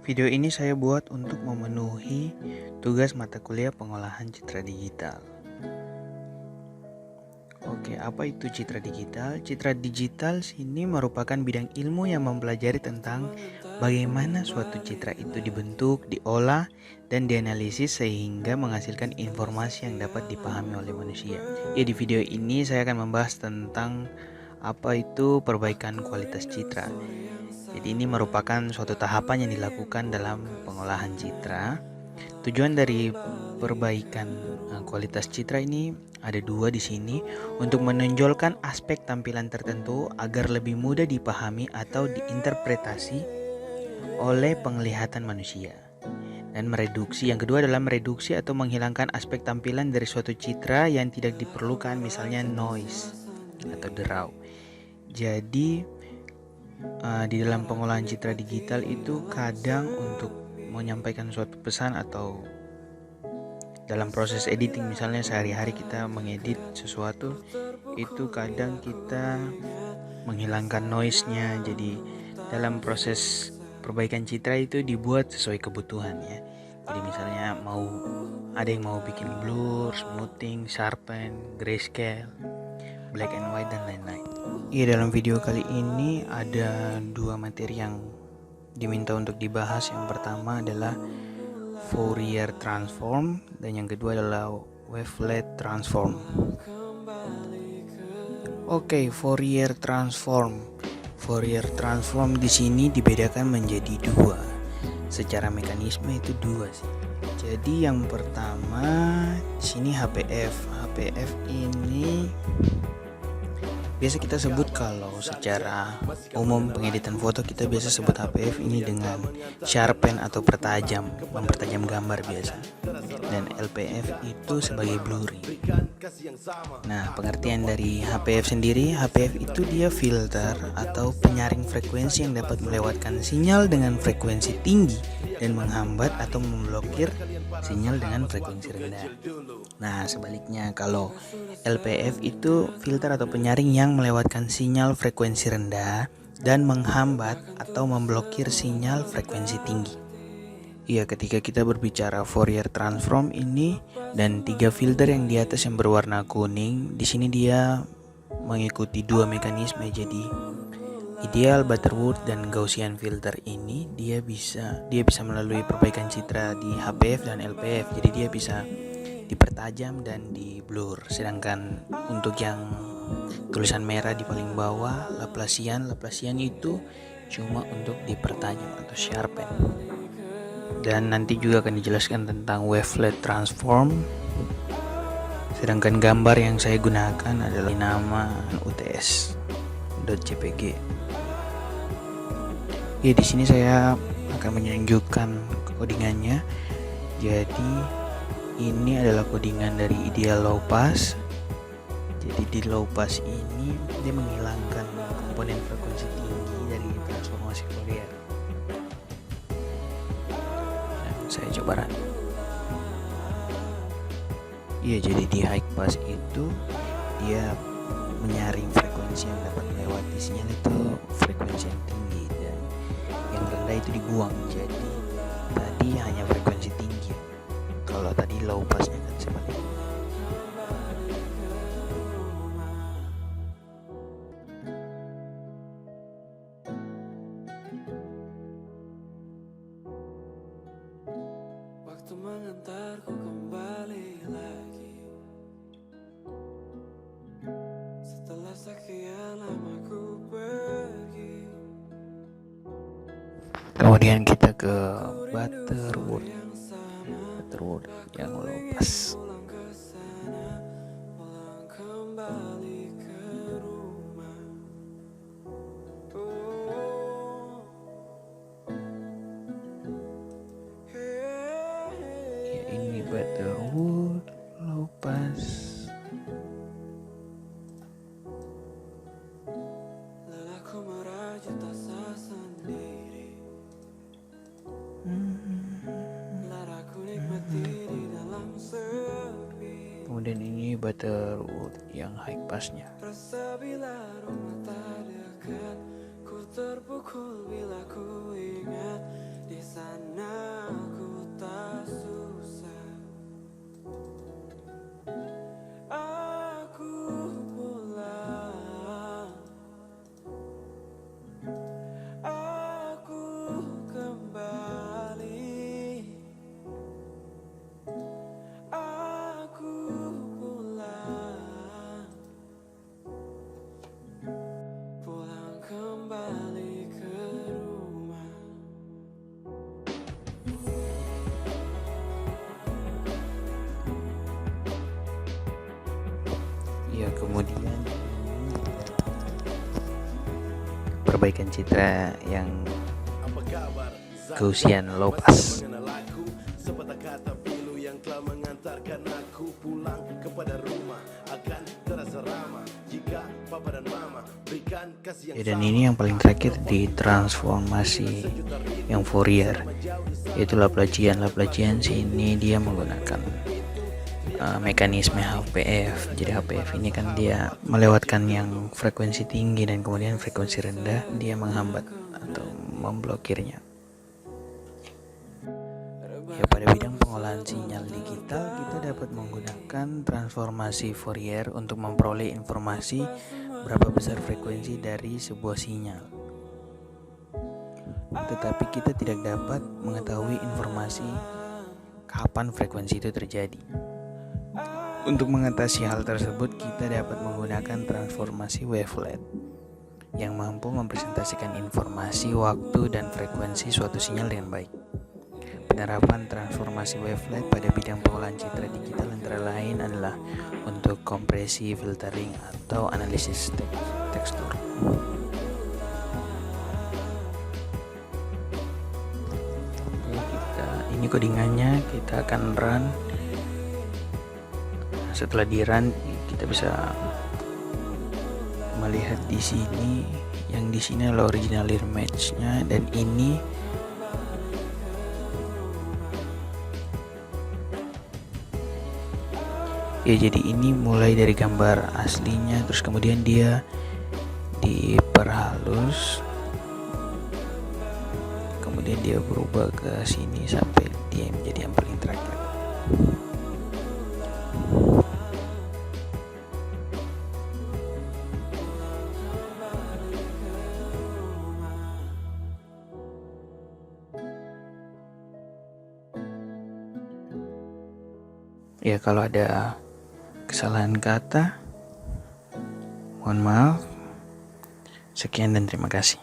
Video ini saya buat untuk memenuhi tugas mata kuliah pengolahan citra digital. Oke, apa itu citra digital? Citra digital sini merupakan bidang ilmu yang mempelajari tentang bagaimana suatu citra itu dibentuk, diolah, dan dianalisis sehingga menghasilkan informasi yang dapat dipahami oleh manusia. Ya, di video ini saya akan membahas tentang apa itu perbaikan kualitas citra. Jadi ini merupakan suatu tahapan yang dilakukan dalam pengolahan citra. Tujuan dari perbaikan kualitas citra ini ada dua di sini, untuk menonjolkan aspek tampilan tertentu agar lebih mudah dipahami atau diinterpretasi oleh penglihatan manusia. Dan yang kedua adalah mereduksi atau menghilangkan aspek tampilan dari suatu citra yang tidak diperlukan, misalnya noise atau derau. Jadi di dalam pengolahan citra digital itu kadang untuk menyampaikan suatu pesan atau dalam proses editing, misalnya sehari-hari kita mengedit sesuatu, itu kadang kita menghilangkan noise-nya. Jadi dalam proses perbaikan citra itu dibuat sesuai kebutuhan ya. Jadi misalnya ada yang mau bikin blur, smoothing, sharpen, grayscale, black and white, dan lain-lain. Iya, dalam video kali ini ada dua materi yang diminta untuk dibahas. Yang pertama adalah Fourier transform dan yang kedua adalah wavelet transform. Oke, Fourier transform. Fourier transform di sini dibedakan menjadi dua. Secara mekanisme itu dua sih. Jadi yang pertama di sini HPF. HPF ini biasa kita sebut, kalau secara umum pengeditan foto kita biasa sebut HPF ini dengan sharpen atau mempertajam gambar biasa. Dan LPF itu sebagai blurring. Nah, pengertian dari HPF sendiri, HPF itu dia filter atau penyaring frekuensi yang dapat melewatkan sinyal dengan frekuensi tinggi dan menghambat atau memblokir sinyal dengan frekuensi rendah. Nah, sebaliknya kalau LPF itu filter atau penyaring yang melewatkan sinyal frekuensi rendah dan menghambat atau memblokir sinyal frekuensi tinggi. Iya, ketika kita berbicara Fourier transform ini dan tiga filter yang di atas yang berwarna kuning, di sini dia mengikuti dua mekanisme. Jadi ideal, Butterworth, dan Gaussian filter ini dia bisa melalui perbaikan citra di HPF dan LPF. Jadi dia bisa dipertajam dan di blur. Sedangkan untuk yang tulisan merah di paling bawah, Laplacian itu cuma untuk dipertajam atau sharpen. Dan nanti juga akan dijelaskan tentang wavelet transform. Sedangkan gambar yang saya gunakan adalah nama UTS.jpg. Ya, di sini saya akan menunjukkan codingannya. Jadi ini adalah codingan dari ideal low pass. Jadi di low pass ini dia menghilangkan komponen frekuensi tinggi dari transformasi Fourier. Saya coba run. Iya, jadi di high pass itu dia menyaring frekuensi yang dapat melewati sinyal itu frekuensi yang tinggi, dan yang rendah itu dibuang. Jadi tadi hanya frekuensi tinggi, kalau tadi low passnya kan seperti itu. Waktu mengantarku kembali lagi, setelah sekian lama ku pergi. Kemudian kita ke Butterworth yang low pass. Ini Butterworth low pass. Lelahku merajut asa sendiri, laraku nikmati di dalam sepi. Kemudian ini Butterworth yang high passnya. Rasa bila rumah tak dekat, ku terpukul bila ku ingat di sana ku tak susah. Aku pulang, aku kembali, aku pulang, pulang kembali ke rumah. Ya, kemudian perbaikan citra yang keusian Lopas. Sepatah kata pilu yang telah mengantarkan aku pulang kepada rumah akan terasa ramah jika papa dan mama berikan kasih yang Ya, dan ini yang paling terakhir di transformasi yang Fourier, yaitu Laplacian. Sini dia menggunakan mekanisme HPF. Jadi HPF ini kan dia melewatkan yang frekuensi tinggi dan kemudian frekuensi rendah dia menghambat atau memblokirnya. Ya, pada bidang pengolahan sinyal digital kita dapat menggunakan transformasi Fourier untuk memperoleh informasi berapa besar frekuensi dari sebuah sinyal. Tetapi kita tidak dapat mengetahui informasi kapan frekuensi itu terjadi. Untuk mengatasi hal tersebut, kita dapat menggunakan transformasi wavelet yang mampu mempresentasikan informasi, waktu, dan frekuensi suatu sinyal dengan baik. Penerapan transformasi wavelet pada bidang pengolahan citra digital antara lain adalah untuk kompresi, filtering, atau analisis tekstur. Ini codingannya, kita akan run. Setelah di run kita bisa melihat di sini, yang di sini adalah original image-nya, dan ini ya, jadi ini mulai dari gambar aslinya terus kemudian dia diperhalus, kemudian dia berubah ke sini sampai dia menjadi yang paling terakhir. Ya, kalau ada kesalahan kata, mohon maaf. Sekian dan terima kasih.